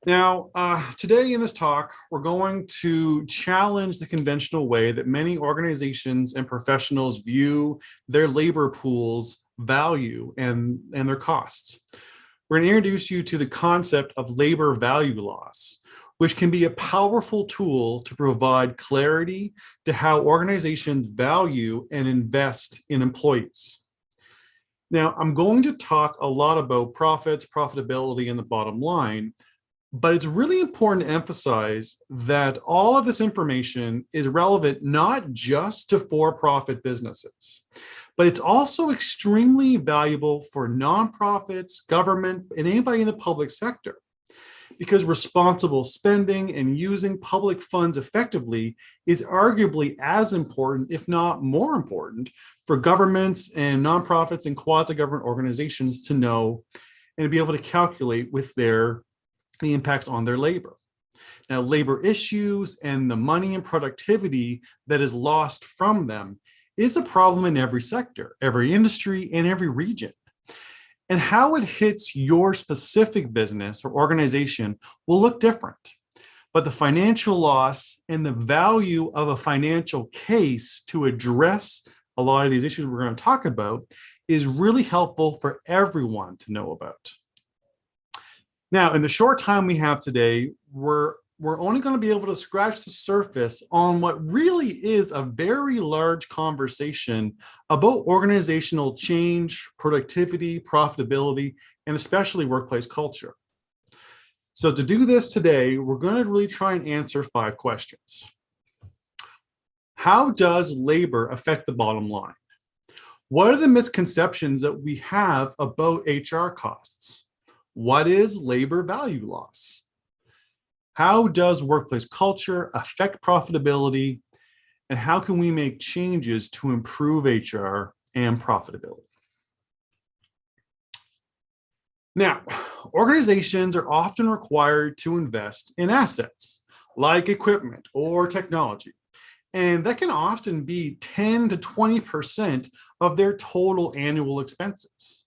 Now, today in this talk, we're going to challenge the conventional way that many organizations and professionals view their labor pools, value, and their costs. We're going to introduce you to the concept of labor value loss, which can be a powerful tool to provide clarity to how organizations value and invest in employees. Now, I'm going to talk a lot about profits, profitability, and the bottom line. But it's really important to emphasize that all of this information is relevant not just to for-profit businesses, but it's also extremely valuable for nonprofits, government, and anybody in the public sector. Because responsible spending and using public funds effectively is arguably as important, if not more important, for governments and nonprofits and quasi-government organizations to know and to be able to calculate with the impacts on their labor. Now, labor issues and the money and productivity that is lost from them is a problem in every sector, every industry, and every region. And how it hits your specific business or organization will look different. But the financial loss and the value of a financial case to address a lot of these issues we're going to talk about is really helpful for everyone to know about. Now, in the short time we have today, we're only going to be able to scratch the surface on what really is a very large conversation about organizational change, productivity, profitability, and especially workplace culture. So to do this today, we're going to really try and answer 5 questions. How does labor affect the bottom line? What are the misconceptions that we have about HR costs? What is labor value loss? How does workplace culture affect profitability? And how can we make changes to improve HR and profitability? Now, organizations are often required to invest in assets like equipment or technology. And that can often be 10 to 20% of their total annual expenses.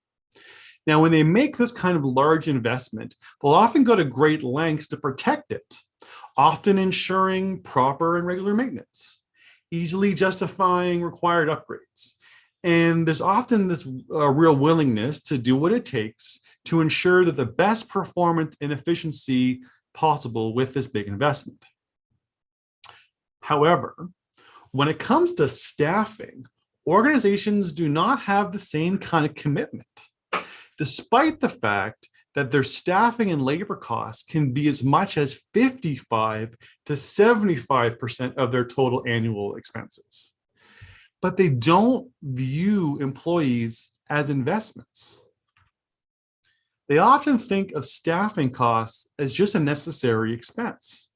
Now, when they make this kind of large investment, they'll often go to great lengths to protect it, often ensuring proper and regular maintenance, easily justifying required upgrades. And there's often this real willingness to do what it takes to ensure that the best performance and efficiency possible with this big investment. However, when it comes to staffing, organizations do not have the same kind of commitment, despite the fact that their staffing and labor costs can be as much as 55 to 75% of their total annual expenses. But they don't view employees as investments. They often think of staffing costs as just a necessary expense.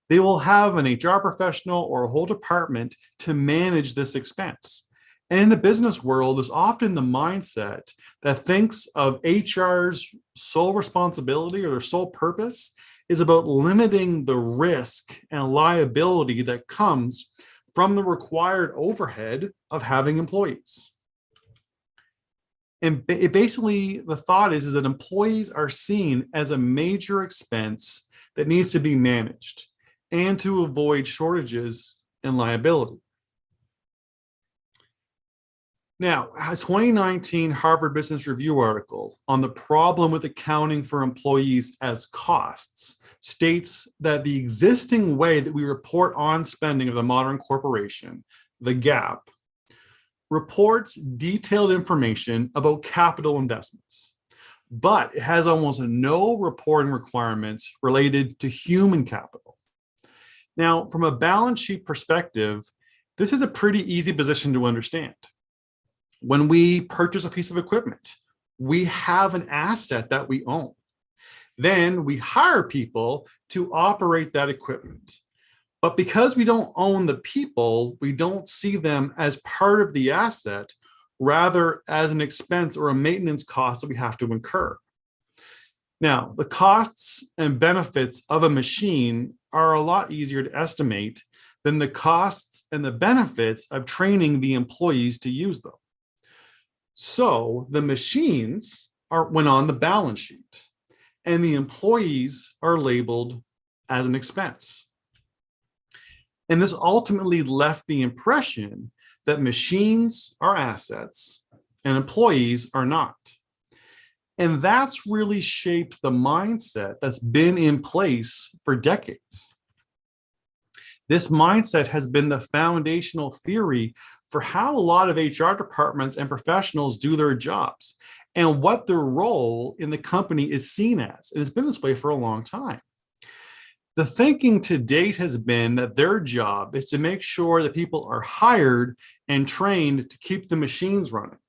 They will have an HR professional or a whole department to manage this expense. And in the business world, there's often the mindset that thinks of HR's sole responsibility or their sole purpose is about limiting the risk and liability that comes from the required overhead of having employees. And basically, the thought is that employees are seen as a major expense that needs to be managed and to avoid shortages and liability. Now, a 2019 Harvard Business Review article on the problem with accounting for employees as costs states that the existing way that we report on spending of the modern corporation, the GAAP, reports detailed information about capital investments, but it has almost no reporting requirements related to human capital. Now, from a balance sheet perspective, this is a pretty easy position to understand. When we purchase a piece of equipment, we have an asset that we own. Then we hire people to operate that equipment. But because we don't own the people, we don't see them as part of the asset, rather as an expense or a maintenance cost that we have to incur. Now, the costs and benefits of a machine are a lot easier to estimate than the costs and the benefits of training the employees to use them. So the machines went on the balance sheet. and the employees are labeled as an expense. And this ultimately left the impression that machines are assets and employees are not. And that's really shaped the mindset that's been in place for decades. This mindset has been the foundational theory for how a lot of HR departments and professionals do their jobs and what their role in the company is seen as. And it's been this way for a long time. The thinking to date has been that their job is to make sure that people are hired and trained to keep the machines running.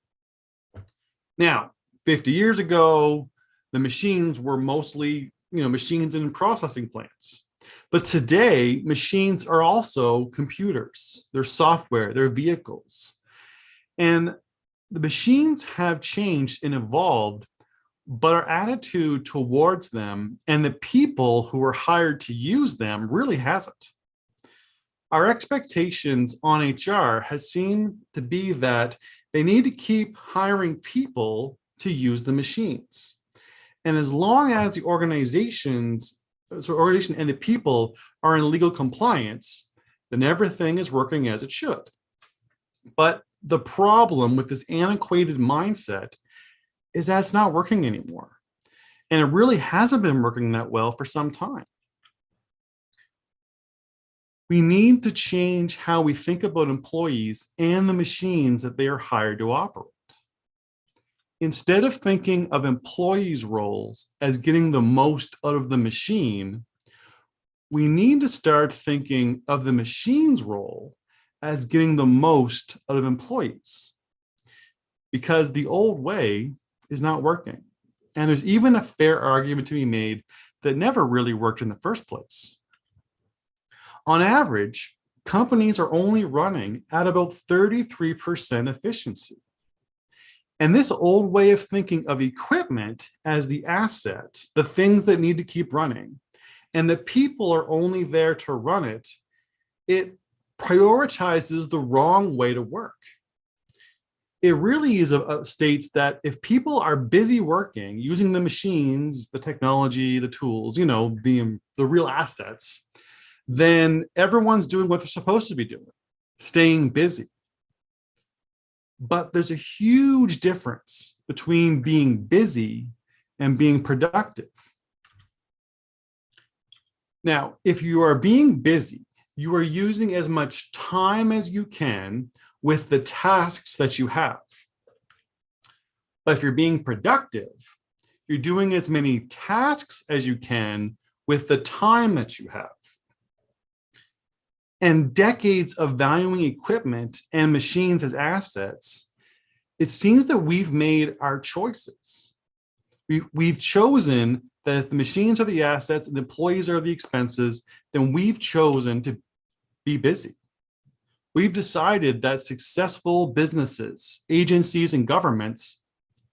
Now, 50 years ago, the machines were mostly, machines in processing plants. But today, machines are also computers, they're software, they're vehicles. And the machines have changed and evolved, but our attitude towards them and the people who are hired to use them really hasn't. Our expectations on HR has seemed to be that they need to keep hiring people to use the machines. And as long as the organization and the people are in legal compliance, then everything is working as it should. But the problem with this antiquated mindset is that it's not working anymore. And it really hasn't been working that well for some time. We need to change how we think about employees and the machines that they are hired to operate. Instead of thinking of employees' roles as getting the most out of the machine, we need to start thinking of the machine's role as getting the most out of employees. Because the old way is not working. And there's even a fair argument to be made that never really worked in the first place. On average, companies are only running at about 33% efficiency. And this old way of thinking of equipment as the asset, the things that need to keep running, and the people are only there to run it, it prioritizes the wrong way to work. It really states that if people are busy working, using the machines, the technology, the tools, the real assets, then everyone's doing what they're supposed to be doing, staying busy. But there's a huge difference between being busy and being productive. Now, if you are being busy, you are using as much time as you can with the tasks that you have. But if you're being productive, you're doing as many tasks as you can with the time that you have. And decades of valuing equipment and machines as assets, it seems that we've made our choices. We've chosen that if the machines are the assets and the employees are the expenses, then we've chosen to be busy. We've decided that successful businesses, agencies, and governments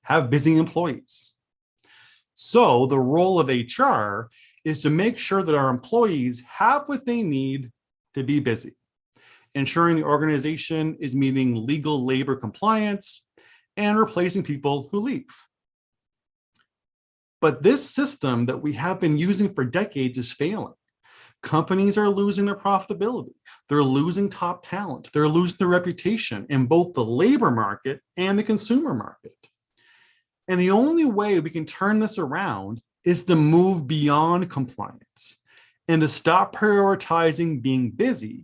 have busy employees. So the role of HR is to make sure that our employees have what they need to be busy, ensuring the organization is meeting legal labor compliance and replacing people who leave. But this system that we have been using for decades is failing. Companies are losing their profitability. They're losing top talent. They're losing their reputation in both the labor market and the consumer market. And the only way we can turn this around is to move beyond compliance and to stop prioritizing being busy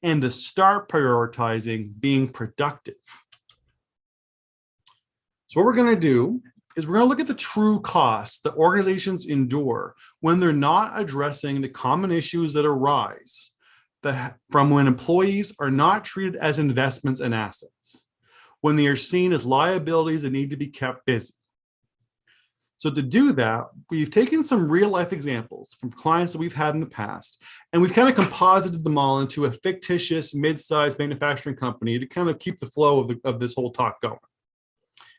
and to start prioritizing being productive. So what we're going to do is we're going to look at the true costs that organizations endure when they're not addressing the common issues that arise from when employees are not treated as investments and assets, when they are seen as liabilities that need to be kept busy. So to do that, we've taken some real life examples from clients that we've had in the past, and we've kind of composited them all into a fictitious mid-sized manufacturing company to kind of keep the flow of this whole talk going.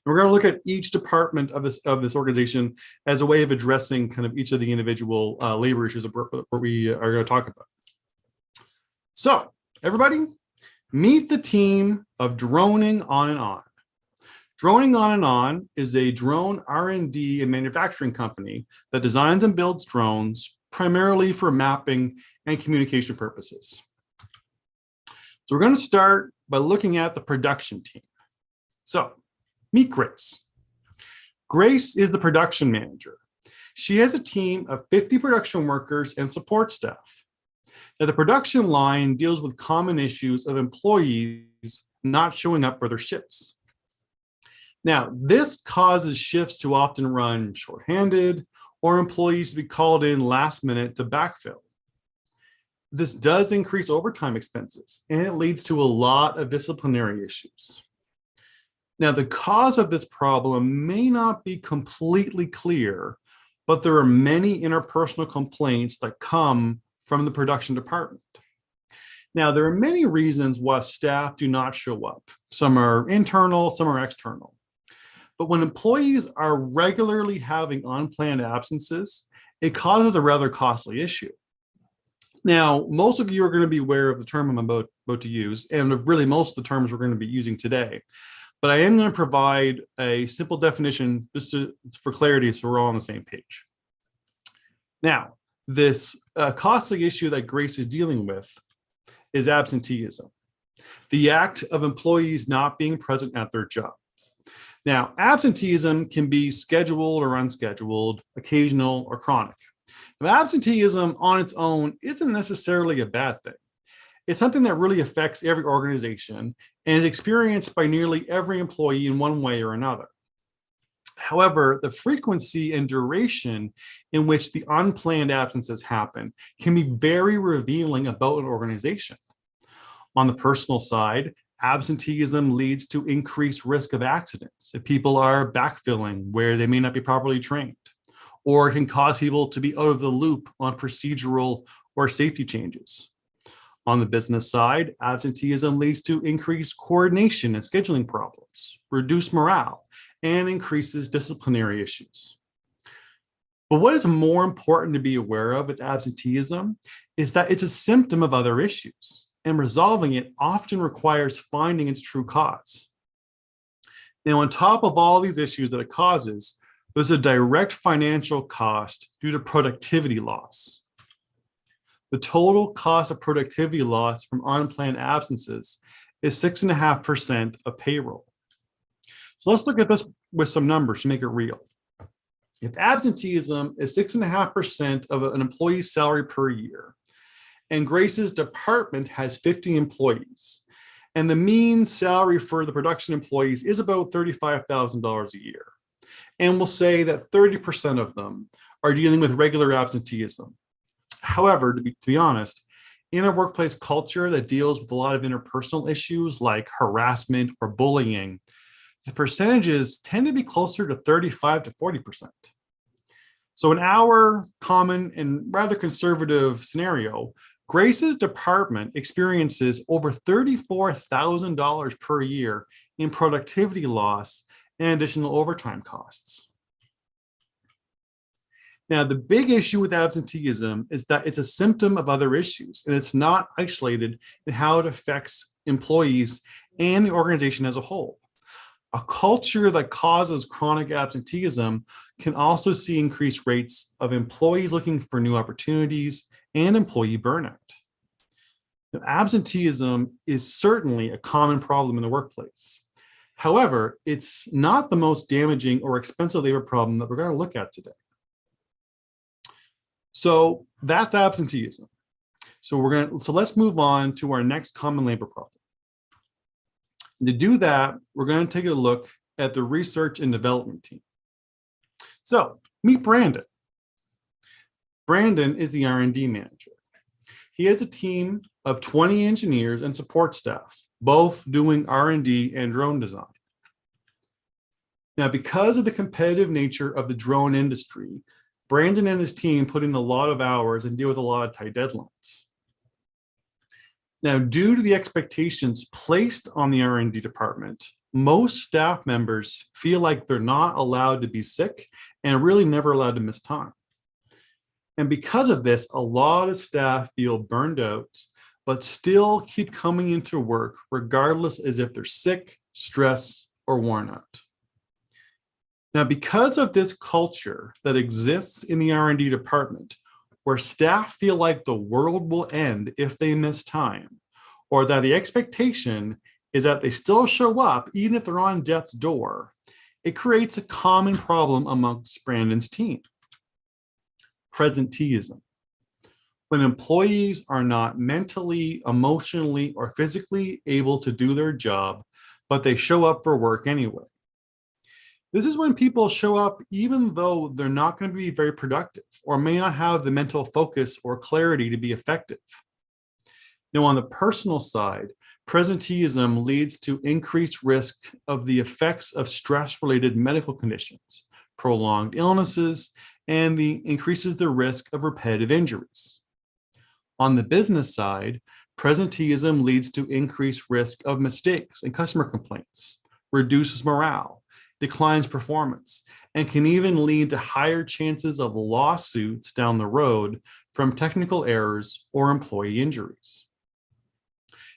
And we're going to look at each department of this organization as a way of addressing kind of each of the individual labor issues that we are going to talk about. So everybody, meet the team of droning on and on. Droning On and On is a drone R&D and manufacturing company that designs and builds drones primarily for mapping and communication purposes. So we're going to start by looking at the production team. So meet Grace. Grace is the production manager. She has a team of 50 production workers and support staff. Now, the production line deals with common issues of employees not showing up for their shifts. Now, this causes shifts to often run shorthanded or employees to be called in last minute to backfill. This does increase overtime expenses, and it leads to a lot of disciplinary issues. Now, the cause of this problem may not be completely clear, but there are many interpersonal complaints that come from the production department. Now, there are many reasons why staff do not show up. Some are internal, some are external. But when employees are regularly having unplanned absences, it causes a rather costly issue. Now, most of you are going to be aware of the term I'm about to use, and of really most of the terms we're going to be using today. But I am going to provide a simple definition just for clarity so we're all on the same page. Now, this costly issue that Grace is dealing with is absenteeism, the act of employees not being present at their jobs. Now, absenteeism can be scheduled or unscheduled, occasional or chronic. Now, absenteeism on its own isn't necessarily a bad thing. It's something that really affects every organization and is experienced by nearly every employee in one way or another. However, the frequency and duration in which the unplanned absences happen can be very revealing about an organization. On the personal side, absenteeism leads to increased risk of accidents if people are backfilling where they may not be properly trained, or it can cause people to be out of the loop on procedural or safety changes. On the business side, absenteeism leads to increased coordination and scheduling problems, reduced morale, and increases disciplinary issues. But what is more important to be aware of with absenteeism is that it's a symptom of other issues, and resolving it often requires finding its true cause. Now, on top of all these issues that it causes, there's a direct financial cost due to productivity loss. The total cost of productivity loss from unplanned absences is 6.5% of payroll. So let's look at this with some numbers to make it real. If absenteeism is 6.5% of an employee's salary per year, and Grace's department has 50 employees, and the mean salary for the production employees is about $35,000 a year, and we'll say that 30% of them are dealing with regular absenteeism. However, to be honest, in a workplace culture that deals with a lot of interpersonal issues like harassment or bullying, the percentages tend to be closer to 35 to 40%. So in our common and rather conservative scenario, Grace's department experiences over $34,000 per year in productivity loss and additional overtime costs. Now, the big issue with absenteeism is that it's a symptom of other issues, and it's not isolated in how it affects employees and the organization as a whole. A culture that causes chronic absenteeism can also see increased rates of employees looking for new opportunities and employee burnout. Now, absenteeism is certainly a common problem in the workplace. However, it's not the most damaging or expensive labor problem that we're going to look at today. So that's absenteeism. So let's move on to our next common labor problem. And to do that, we're going to take a look at the research and development team. So meet Brandon. Brandon is the R&D manager. He has a team of 20 engineers and support staff, both doing R&D and drone design. Now, because of the competitive nature of the drone industry, Brandon and his team put in a lot of hours and deal with a lot of tight deadlines. Now, due to the expectations placed on the R&D department, most staff members feel like they're not allowed to be sick and really never allowed to miss time. And because of this, a lot of staff feel burned out, but still keep coming into work regardless as if they're sick, stressed, or worn out. Now, because of this culture that exists in the R&D department, where staff feel like the world will end if they miss time, or that the expectation is that they still show up even if they're on death's door, it creates a common problem amongst Brandon's team: presenteeism. When employees are not mentally, emotionally, or physically able to do their job, but they show up for work anyway. This is when people show up even though they're not going to be very productive or may not have the mental focus or clarity to be effective. Now, on the personal side, presenteeism leads to increased risk of the effects of stress-related medical conditions, prolonged illnesses, and increases the risk of repetitive injuries. On the business side, presenteeism leads to increased risk of mistakes and customer complaints, reduces morale, declines performance, and can even lead to higher chances of lawsuits down the road from technical errors or employee injuries.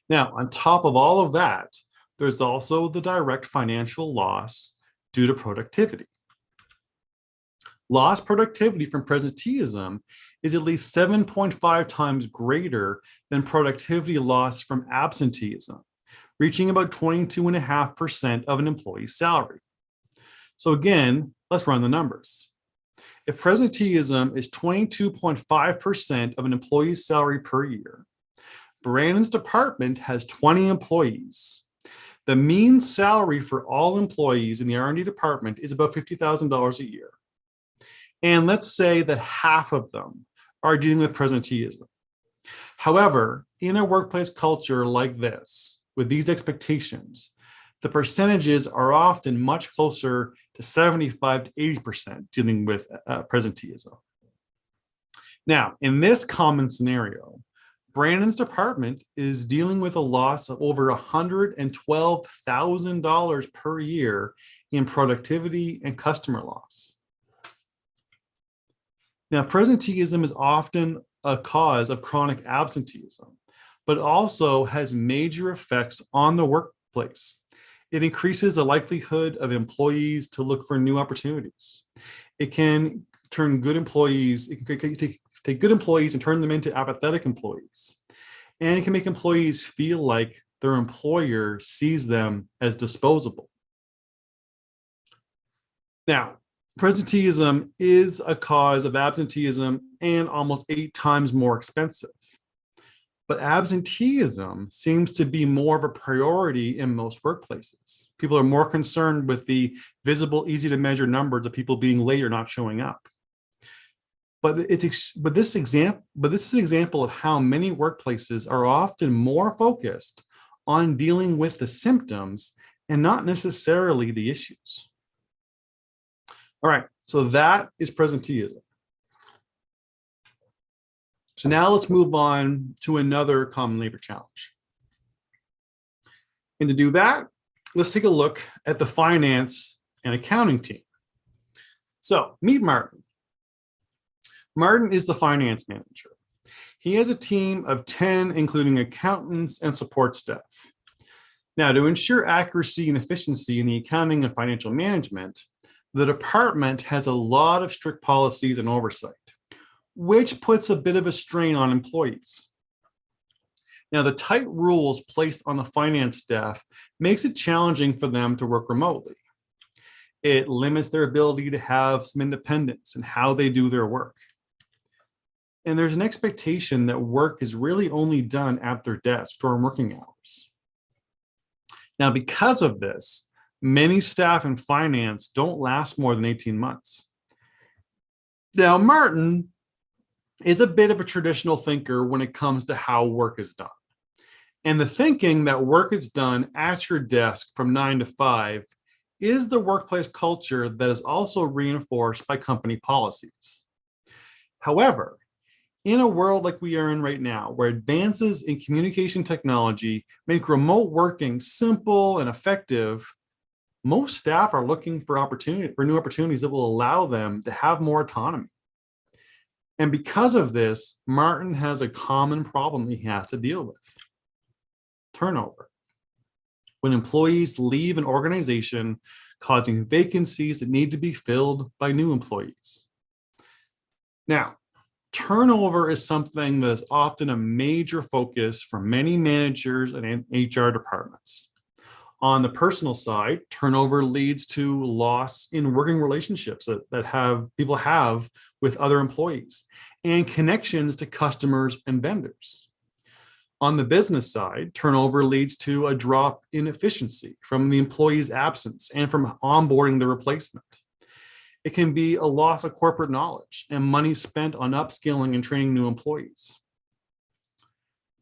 Now, on top of all of that, there's also the direct financial loss due to productivity. Lost productivity from presenteeism is at least 7.5 times greater than productivity loss from absenteeism, reaching about 22.5% of an employee's salary. So again, let's run the numbers. If presenteeism is 22.5% of an employee's salary per year, Brandon's department has 20 employees. The mean salary for all employees in the R&D department is about $50,000 a year. And let's say that half of them are dealing with presenteeism. However, in a workplace culture like this, with these expectations, the percentages are often much closer to 75 to 80% dealing with presenteeism. Now, in this common scenario, Brandon's department is dealing with a loss of over $112,000 per year in productivity and customer loss. Now, presenteeism is often a cause of chronic absenteeism, but also has major effects on the workplace. It increases the likelihood of employees to look for new opportunities. It can turn good employees, it can take good employees and turn them into apathetic employees. And it can make employees feel like their employer sees them as disposable. Now, presenteeism is a cause of absenteeism and almost 8 times more expensive. But absenteeism seems to be more of a priority in most workplaces. People are more concerned with the visible, easy to measure numbers of people being late or not showing up. But this is an example of how many workplaces are often more focused on dealing with the symptoms and not necessarily the issues. All right, so that is presenteeism. So now let's move on to another common labor challenge. And to do that, let's take a look at the finance and accounting team. So meet Martin. Martin is the finance manager. He has a team of 10, including accountants and support staff. Now, to ensure accuracy and efficiency in the accounting and financial management, the department has a lot of strict policies and oversight, which puts a bit of a strain on employees. Now, the tight rules placed on the finance staff makes it challenging for them to work remotely. It limits their ability to have some independence in how they do their work. And there's an expectation that work is really only done at their desk during working hours. Now, because of this, many staff in finance don't last more than 18 months. Now, Martin is a bit of a traditional thinker when it comes to how work is done. And the thinking that work is done at your desk from 9 to 5 is the workplace culture that is also reinforced by company policies. However, in a world like we are in right now, where advances in communication technology make remote working simple and effective, most staff are looking for new opportunities that will allow them to have more autonomy. And because of this, Martin has a common problem he has to deal with: turnover. When employees leave an organization, causing vacancies that need to be filled by new employees. Now, turnover is something that is often a major focus for many managers and HR departments. On the personal side, turnover leads to loss in working relationships that people have with other employees and connections to customers and vendors. On the business side, turnover leads to a drop in efficiency from the employee's absence and from onboarding the replacement. It can be a loss of corporate knowledge and money spent on upskilling and training new employees.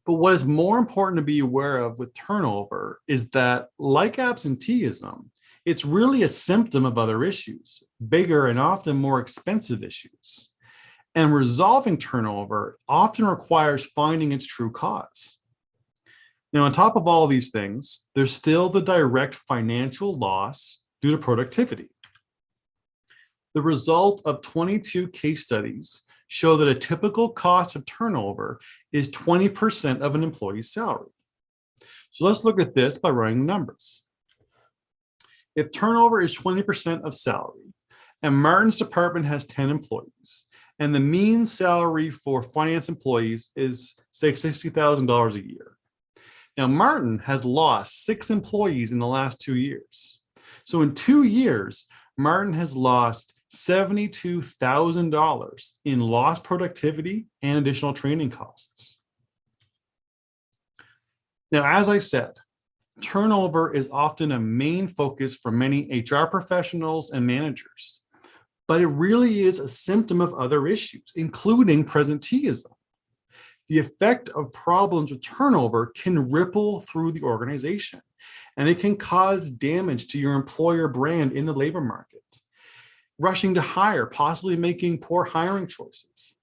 But what is more important to be aware of with turnover is that, like absenteeism, it's really a symptom of other issues, bigger and often more expensive issues. And resolving turnover often requires finding its true cause. Now, on top of all these things, there's still the direct financial loss due to productivity. The result of 22 case studies show that a typical cost of turnover is 20% of an employee's salary. So let's look at this by running numbers. If turnover is 20% of salary, and Martin's department has 10 employees, and the mean salary for finance employees is, say, $60,000 a year. Now, Martin has lost 6 employees in the last 2 years. So in 2 years, Martin has lost $72,000 in lost productivity and additional training costs. Now, as I said, turnover is often a main focus for many HR professionals and managers, but it really is a symptom of other issues, including presenteeism. The effect of problems with turnover can ripple through the organization, and it can cause damage to your employer brand in the labor market. Rushing to hire, possibly making poor hiring choices,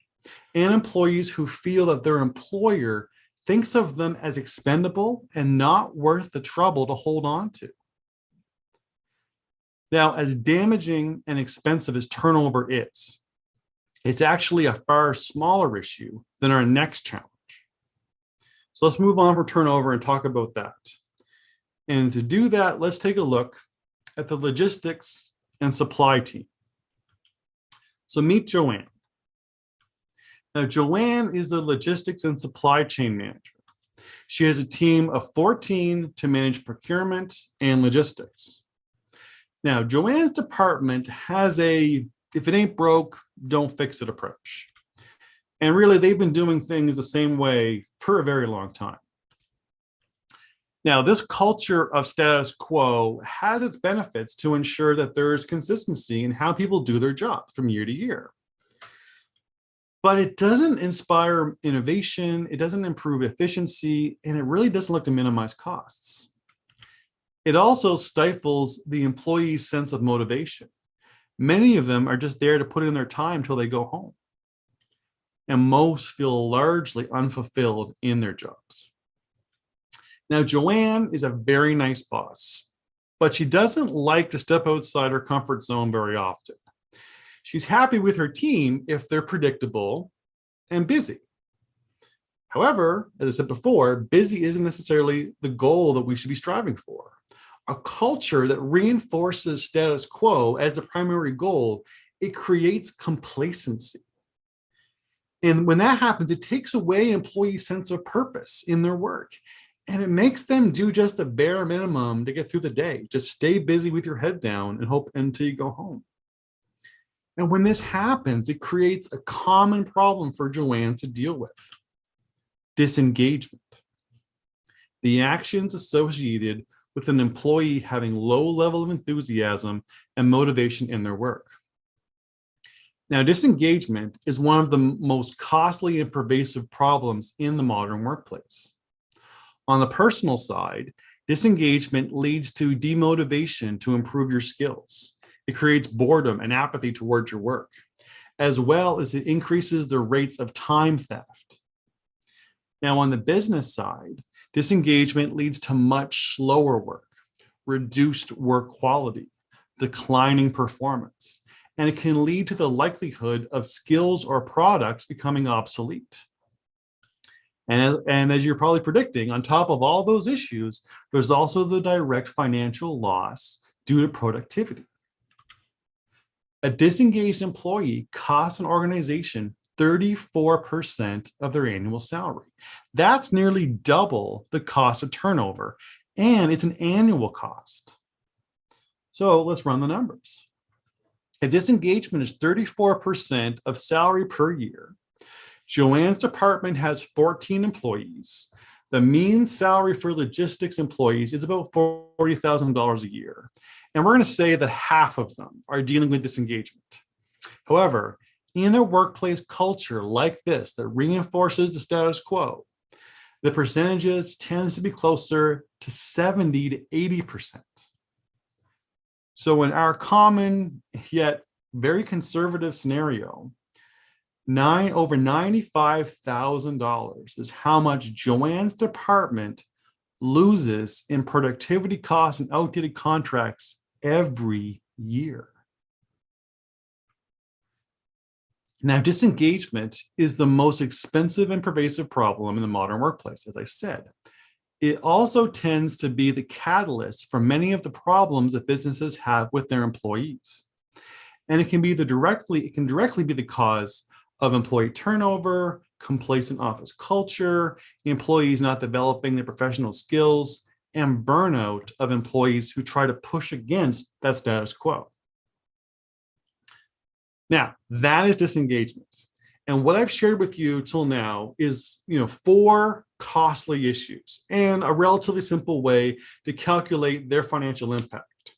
and employees who feel that their employer thinks of them as expendable and not worth the trouble to hold on to. Now, as damaging and expensive as turnover is, it's actually a far smaller issue than our next challenge. So let's move on from turnover and talk about that. And to do that, let's take a look at the logistics and supply team. So meet Joanne. Now, Joanne is the logistics and supply chain manager. She has a team of 14 to manage procurement and logistics. Now, Joanne's department has a, if it ain't broke, don't fix it approach. And really, they've been doing things the same way for a very long time. Now, this culture of status quo has its benefits to ensure that there is consistency in how people do their jobs from year to year. But it doesn't inspire innovation, it doesn't improve efficiency, and it really doesn't look to minimize costs. It also stifles the employee's sense of motivation. Many of them are just there to put in their time till they go home. And most feel largely unfulfilled in their jobs. Now, Joanne is a very nice boss, but she doesn't like to step outside her comfort zone very often. She's happy with her team if they're predictable and busy. However, as I said before, busy isn't necessarily the goal that we should be striving for. A culture that reinforces status quo as the primary goal, it creates complacency. And when that happens, it takes away employees' sense of purpose in their work. And it makes them do just the bare minimum to get through the day. Just stay busy with your head down and hope until you go home. And when this happens, it creates a common problem for Joanne to deal with: disengagement. The actions associated with an employee having low level of enthusiasm and motivation in their work. Now, disengagement is one of the most costly and pervasive problems in the modern workplace. On the personal side, disengagement leads to demotivation to improve your skills. It creates boredom and apathy towards your work, as well as it increases the rates of time theft. Now, on the business side, disengagement leads to much slower work, reduced work quality, declining performance, and it can lead to the likelihood of skills or products becoming obsolete. And as you're probably predicting, on top of all those issues, there's also the direct financial loss due to productivity. A disengaged employee costs an organization 34% of their annual salary. That's nearly double the cost of turnover, and it's an annual cost. So let's run the numbers. If disengagement is 34% of salary per year, Joanne's department has 14 employees. The mean salary for logistics employees is about $40,000 a year. And we're going to say that half of them are dealing with disengagement. However, in a workplace culture like this that reinforces the status quo, the percentages tends to be closer to 70 to 80%. So in our common yet very conservative scenario, over $95,000 is how much Joanne's department loses in productivity costs and outdated contracts every year. Now, disengagement is the most expensive and pervasive problem in the modern workplace, as I said. It also tends to be the catalyst for many of the problems that businesses have with their employees. And it can directly be the cause of employee turnover, complacent office culture, employees not developing their professional skills, and burnout of employees who try to push against that status quo. Now, that is disengagement. And what I've shared with you till now is, 4 costly issues and a relatively simple way to calculate their financial impact.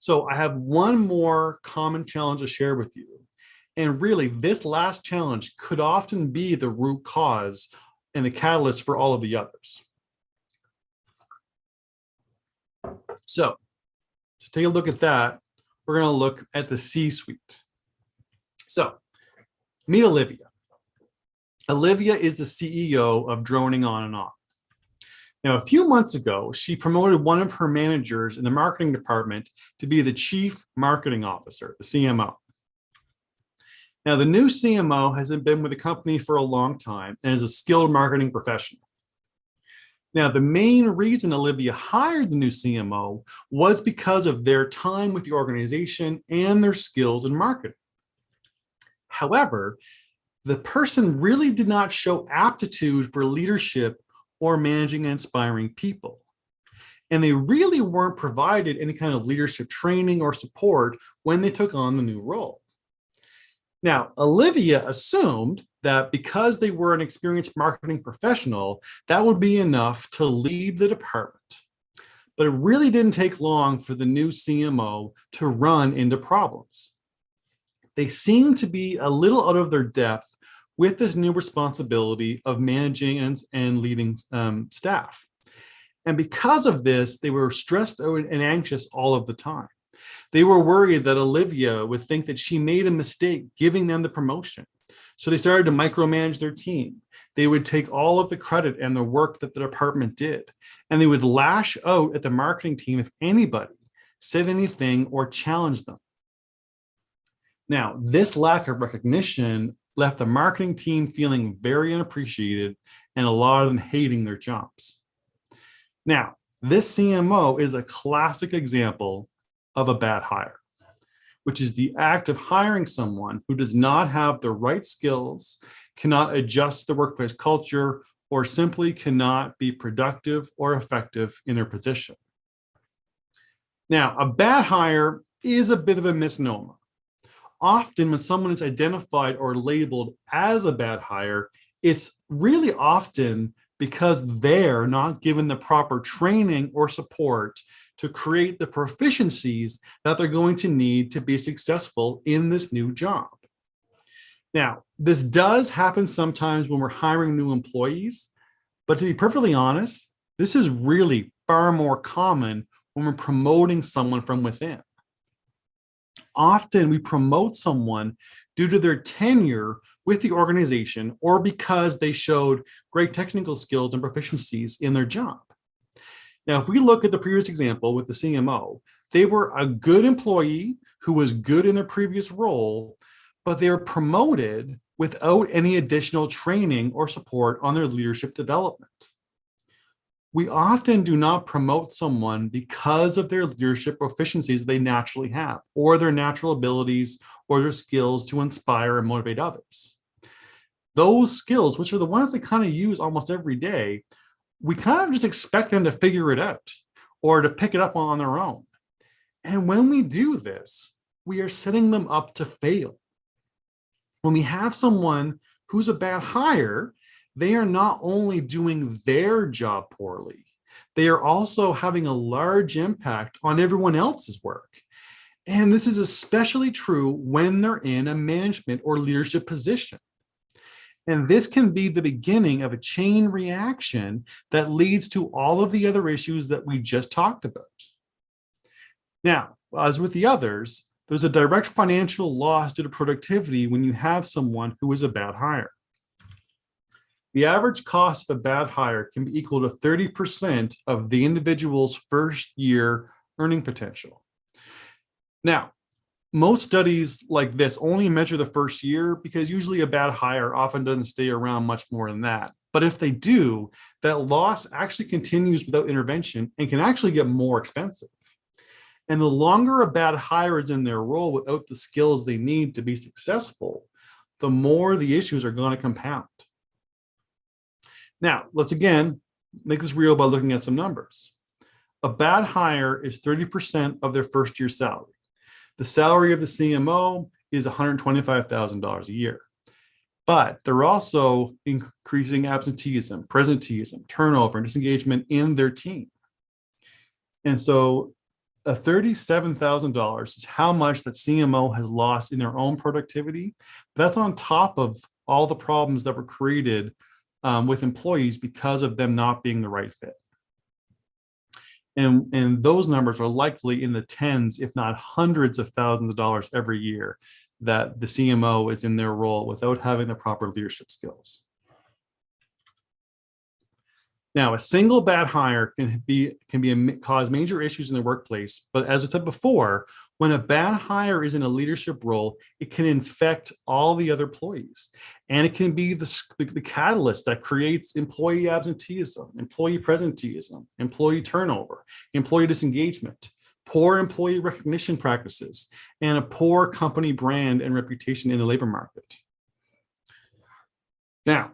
So I have one more common challenge to share with you. And really, this last challenge could often be the root cause and the catalyst for all of the others. So to take a look at that, we're going to look at the C-suite. So meet Olivia. Olivia is the CEO of Droning On and On. Now, a few months ago, she promoted one of her managers in the marketing department to be the Chief Marketing Officer, the CMO. Now, the new CMO has been with the company for a long time and is a skilled marketing professional. Now, the main reason Olivia hired the new CMO was because of their time with the organization and their skills in marketing. However, the person really did not show aptitude for leadership or managing and inspiring people. And they really weren't provided any kind of leadership training or support when they took on the new role. Now, Olivia assumed that because they were an experienced marketing professional, that would be enough to lead the department. But it really didn't take long for the new CMO to run into problems. They seemed to be a little out of their depth with this new responsibility of managing and leading staff. And because of this, they were stressed out and anxious all of the time. They were worried that Olivia would think that she made a mistake giving them the promotion. So they started to micromanage their team. They would take all of the credit and the work that the department did, and they would lash out at the marketing team if anybody said anything or challenged them. Now, this lack of recognition left the marketing team feeling very unappreciated and a lot of them hating their jobs. Now, this CMO is a classic example of a bad hire, which is the act of hiring someone who does not have the right skills, cannot adjust the workplace culture, or simply cannot be productive or effective in their position. Now, a bad hire is a bit of a misnomer. Often when someone is identified or labeled as a bad hire, it's really often because they're not given the proper training or support to create the proficiencies that they're going to need to be successful in this new job. Now, this does happen sometimes when we're hiring new employees, but to be perfectly honest, this is really far more common when we're promoting someone from within. Often we promote someone due to their tenure with the organization or because they showed great technical skills and proficiencies in their job. Now, if we look at the previous example with the CMO, they were a good employee who was good in their previous role, but they were promoted without any additional training or support on their leadership development. We often do not promote someone because of their leadership proficiencies they naturally have, or their natural abilities, or their skills to inspire and motivate others. Those skills, which are the ones they kind of use almost every day, we kind of just expect them to figure it out or to pick it up on their own. And when we do this, we are setting them up to fail. When we have someone who's a bad hire, they are not only doing their job poorly, they are also having a large impact on everyone else's work. And this is especially true when they're in a management or leadership position. And this can be the beginning of a chain reaction that leads to all of the other issues that we just talked about. Now, as with the others, there's a direct financial loss due to productivity when you have someone who is a bad hire. The average cost of a bad hire can be equal to 30% of the individual's first year earning potential. Now, most studies like this only measure the first year because usually a bad hire often doesn't stay around much more than that. But if they do, that loss actually continues without intervention and can actually get more expensive. And the longer a bad hire is in their role without the skills they need to be successful, the more the issues are going to compound. Now, let's again make this real by looking at some numbers. A bad hire is 30% of their first year salary. The salary of the CMO is $125,000 a year. But they're also increasing absenteeism, presenteeism, turnover, and disengagement in their team. And so $37,000 is how much that CMO has lost in their own productivity. That's on top of all the problems that were created with employees because of them not being the right fit. And those numbers are likely in the tens, if not hundreds of thousands of dollars every year that the CMO is in their role without having the proper leadership skills. Now, a single bad hire can cause major issues in the workplace, but as I said before, when a bad hire is in a leadership role, it can infect all the other employees, and it can be the catalyst that creates employee absenteeism, employee presenteeism, employee turnover, employee disengagement, poor employee recognition practices, and a poor company brand and reputation in the labor market. Now,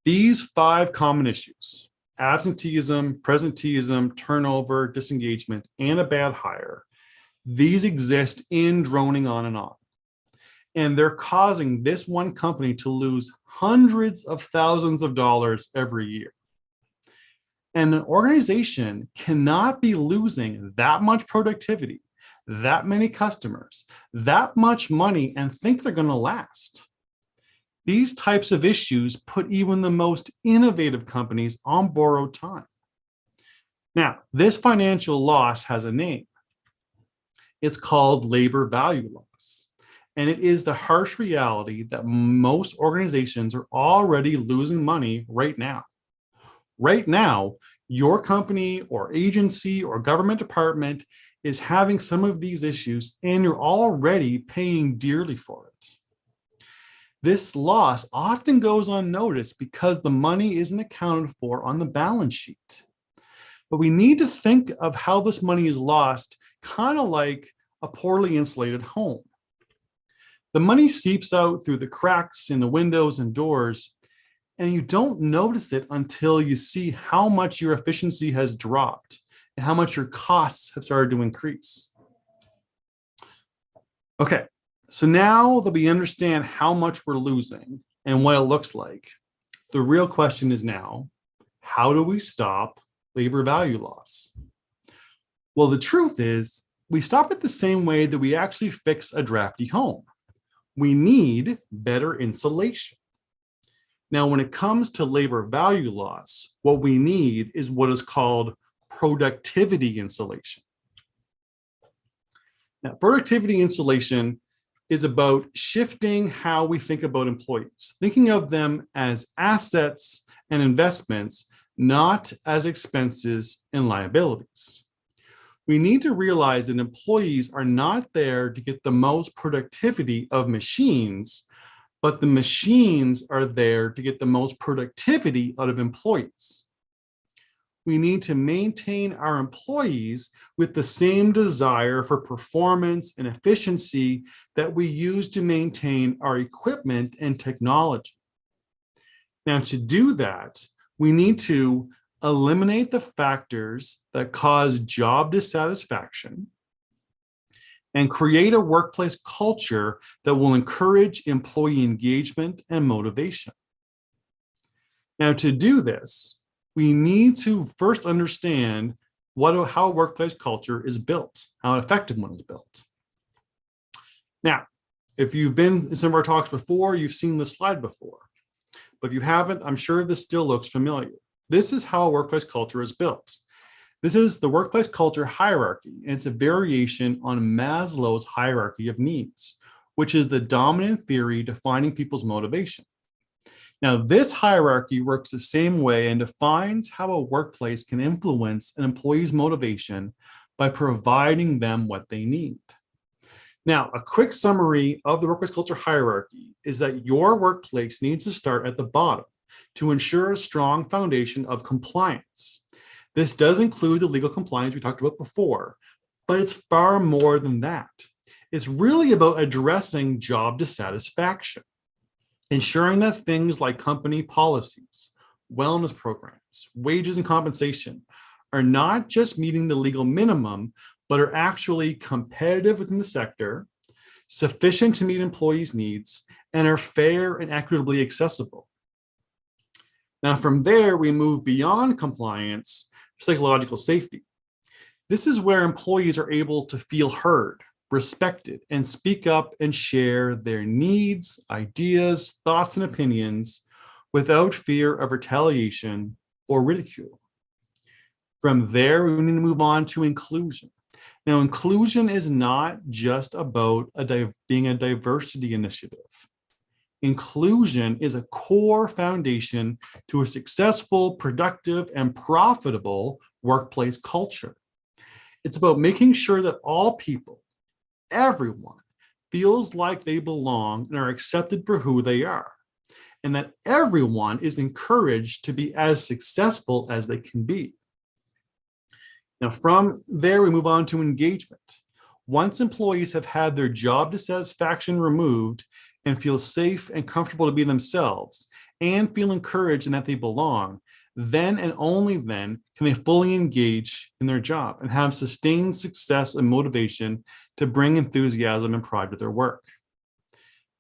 these 5 common issues, absenteeism, presenteeism, turnover, disengagement, and a bad hire, these exist in droning on and on. And they're causing this one company to lose hundreds of thousands of dollars every year. And an organization cannot be losing that much productivity, that many customers, that much money, and think they're going to last. These types of issues put even the most innovative companies on borrowed time. Now, this financial loss has a name. It's called labor value loss. And it is the harsh reality that most organizations are already losing money right now. Right now, your company or agency or government department is having some of these issues, and you're already paying dearly for it. This loss often goes unnoticed because the money isn't accounted for on the balance sheet. But we need to think of how this money is lost kind of like a poorly insulated home. The money seeps out through the cracks in the windows and doors, and you don't notice it until you see how much your efficiency has dropped and how much your costs have started to increase. Okay. So now that we understand how much we're losing and what it looks like, the real question is now, how do we stop labor value loss? Well, the truth is, we stop it the same way that we actually fix a drafty home. We need better insulation. Now, when it comes to labor value loss, what we need is what is called productivity insulation. Now, productivity insulation is about shifting how we think about employees, thinking of them as assets and investments, not as expenses and liabilities. We need to realize that employees are not there to get the most productivity of machines, but the machines are there to get the most productivity out of employees. We need to maintain our employees with the same desire for performance and efficiency that we use to maintain our equipment and technology. Now, to do that, we need to eliminate the factors that cause job dissatisfaction and create a workplace culture that will encourage employee engagement and motivation. Now, to do this, we need to first understand how a workplace culture is built, how an effective one is built. Now, if you've been in some of our talks before, you've seen this slide before. But if you haven't, I'm sure this still looks familiar. This is how a workplace culture is built. This is the workplace culture hierarchy, and it's a variation on Maslow's hierarchy of needs, which is the dominant theory defining people's motivation. Now, this hierarchy works the same way and defines how a workplace can influence an employee's motivation by providing them what they need. Now, a quick summary of the workplace culture hierarchy is that your workplace needs to start at the bottom to ensure a strong foundation of compliance. This does include the legal compliance we talked about before, but it's far more than that. It's really about addressing job dissatisfaction, ensuring that things like company policies, wellness programs, wages and compensation are not just meeting the legal minimum, but are actually competitive within the sector, sufficient to meet employees' needs, and are fair and equitably accessible. Now, from there, we move beyond compliance to psychological safety. This is where employees are able to feel heard, respected, and speak up and share their needs, ideas, thoughts, and opinions without fear of retaliation or ridicule. From there, we need to move on to inclusion. Now, inclusion is not just about being a diversity initiative. Inclusion is a core foundation to a successful, productive, and profitable workplace culture. It's about making sure that all people, everyone, feels like they belong and are accepted for who they are, and that everyone is encouraged to be as successful as they can be. Now, from there, we move on to engagement. Once employees have had their job dissatisfaction removed and feel safe and comfortable to be themselves and feel encouraged and that they belong, then and only then can they fully engage in their job and have sustained success and motivation to bring enthusiasm and pride to their work.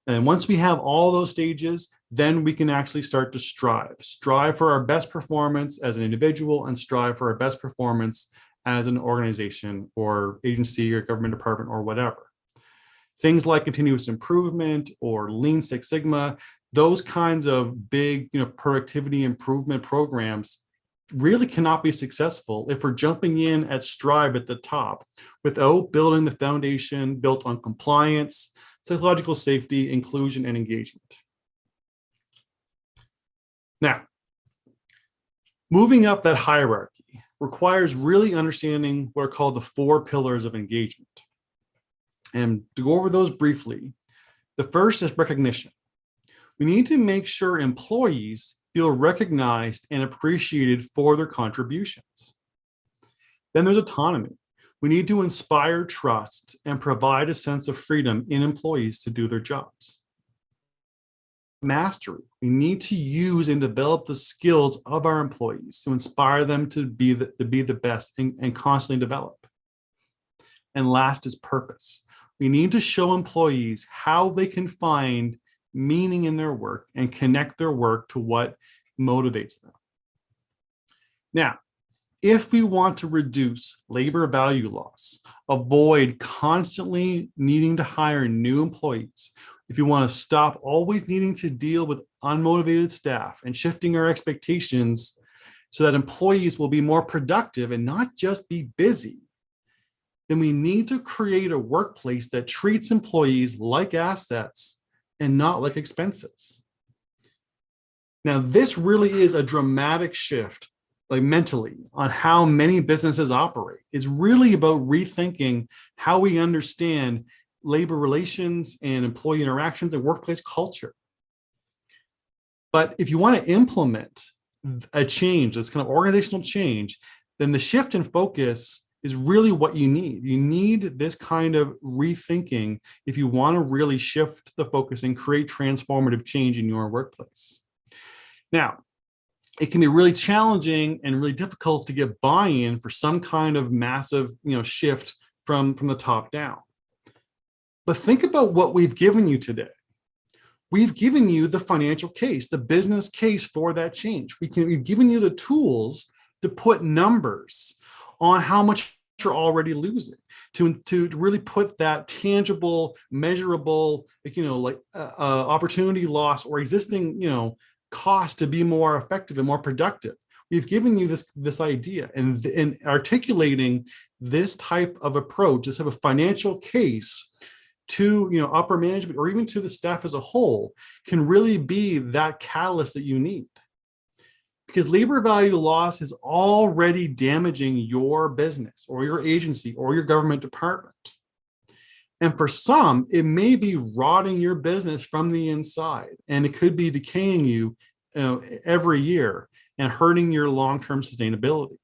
And once we have all those stages, then we can actually start to strive for our best performance as an individual and strive for our best performance as an organization or agency or government department or whatever. Things like continuous improvement or Lean Six Sigma, those kinds of big, productivity improvement programs really cannot be successful if we're jumping in at stride at the top without building the foundation built on compliance, psychological safety, inclusion, and engagement. Now, moving up that hierarchy requires really understanding what are called the 4 pillars of engagement. And to go over those briefly, the first is recognition. We need to make sure employees feel recognized and appreciated for their contributions. Then there's autonomy. We need to inspire trust and provide a sense of freedom in employees to do their jobs. Mastery. We need to use and develop the skills of our employees to inspire them to be the best and constantly develop. And last is purpose. We need to show employees how they can find meaning in their work and connect their work to what motivates them. Now, if we want to reduce labor value loss, avoid constantly needing to hire new employees, if you want to stop always needing to deal with unmotivated staff and shifting our expectations so that employees will be more productive and not just be busy, then we need to create a workplace that treats employees like assets and not like expenses. Now, this really is a dramatic shift, like mentally, on how many businesses operate. It's really about rethinking how we understand labor relations and employee interactions and workplace culture. But if you want to implement a change, this kind of organizational change, then the shift in focus is really what you need. You need this kind of rethinking if you want to really shift the focus and create transformative change in your workplace. Now, it can be really challenging and really difficult to get buy-in for some kind of massive, shift from the top down. But think about what we've given you today. We've given you the financial case, the business case for that change. We've given you the tools to put numbers on how much you're already losing, to really put that tangible, measurable, opportunity loss or existing, cost to be more effective and more productive. We've given you this idea, and articulating this type of approach, this type of financial case to upper management or even to the staff as a whole, can really be that catalyst that you need. Because labor value loss is already damaging your business or your agency or your government department. And for some, it may be rotting your business from the inside, and it could be decaying you, every year and hurting your long-term sustainability.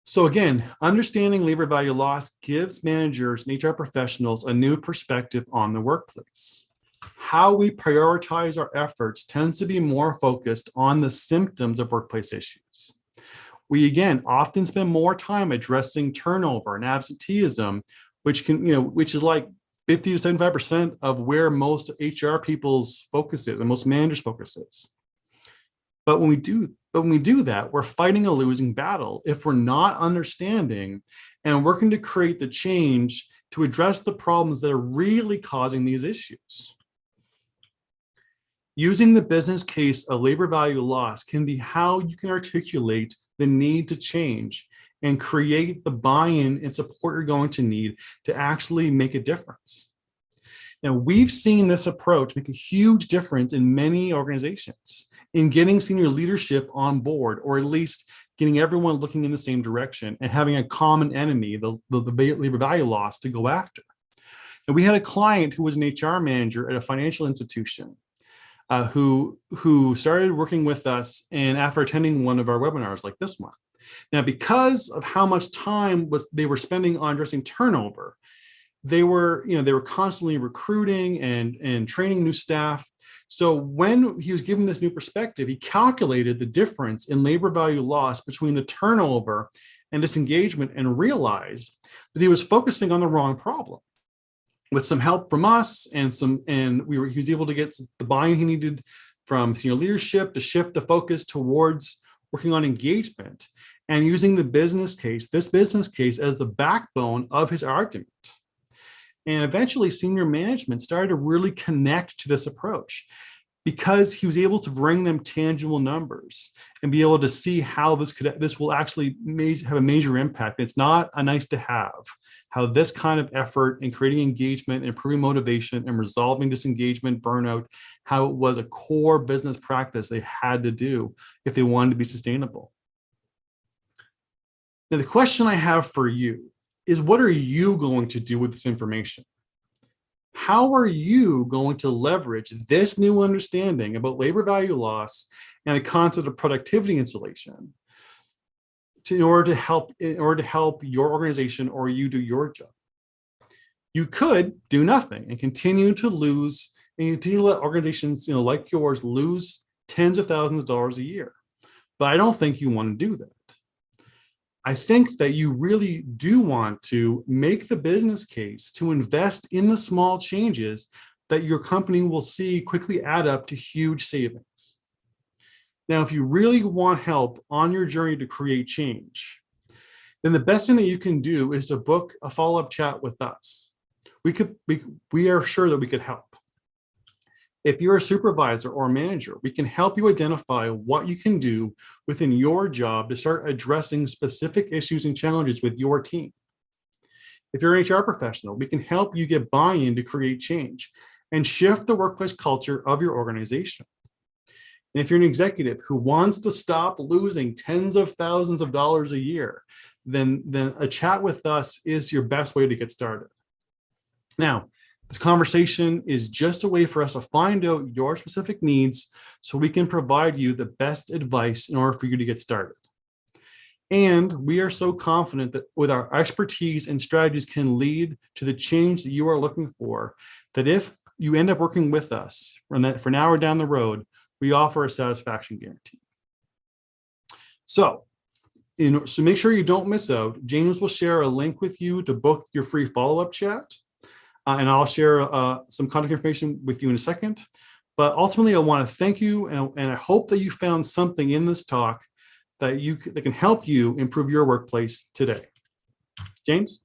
So again, understanding labor value loss gives managers and HR professionals a new perspective on the workplace. How we prioritize our efforts tends to be more focused on the symptoms of workplace issues. We again often spend more time addressing turnover and absenteeism, which is like 50 to 75% of where most HR people's focus is and most managers' focus is. But when we do that, we're fighting a losing battle if we're not understanding and working to create the change to address the problems that are really causing these issues. Using the business case of labor value loss can be how you can articulate the need to change and create the buy-in and support you're going to need to actually make a difference. Now, we've seen this approach make a huge difference in many organizations in getting senior leadership on board, or at least getting everyone looking in the same direction and having a common enemy, the labor value loss, to go after. And we had a client who was an HR manager at a financial institution who started working with us, and after attending one of our webinars like this one. Now, because of how much time they were spending on addressing turnover, they were constantly recruiting and training new staff. So when he was given this new perspective, he calculated the difference in labor value loss between the turnover and disengagement and realized that he was focusing on the wrong problem. With some help from us he was able to get the buy-in he needed from senior leadership to shift the focus towards working on engagement and using this business case as the backbone of his argument. And eventually senior management started to really connect to this approach because he was able to bring them tangible numbers and be able to see how this will actually have a major impact. It's not a nice to have, how this kind of effort in creating engagement, improving motivation, and resolving disengagement, burnout, how it was a core business practice they had to do if they wanted to be sustainable. Now, the question I have for you is, what are you going to do with this information? How are you going to leverage this new understanding about labor value loss and the concept of productivity installation in order to help your organization or you do your job? You could do nothing and continue to let organizations like yours lose tens of thousands of dollars a year. But I don't think you want to do that. I think that you really do want to make the business case to invest in the small changes that your company will see quickly add up to huge savings. Now, if you really want help on your journey to create change, then the best thing that you can do is to book a follow-up chat with us. We are sure that we could help. If you're a supervisor or a manager, we can help you identify what you can do within your job to start addressing specific issues and challenges with your team. If you're an HR professional, we can help you get buy-in to create change and shift the workplace culture of your organization. And if you're an executive who wants to stop losing tens of thousands of dollars a year, then a chat with us is your best way to get started. Now, This conversation is just a way for us to find out your specific needs so we can provide you the best advice in order for you to get started. And we are so confident that with our expertise and strategies can lead to the change that you are looking for, that if you end up working with us for now or down the road, we offer a satisfaction guarantee. So make sure you don't miss out. James will share a link with you to book your free follow-up chat. And I'll share some contact information with you in a second. But ultimately, I want to thank you, and I hope that you found something in this talk that can help you improve your workplace today. James?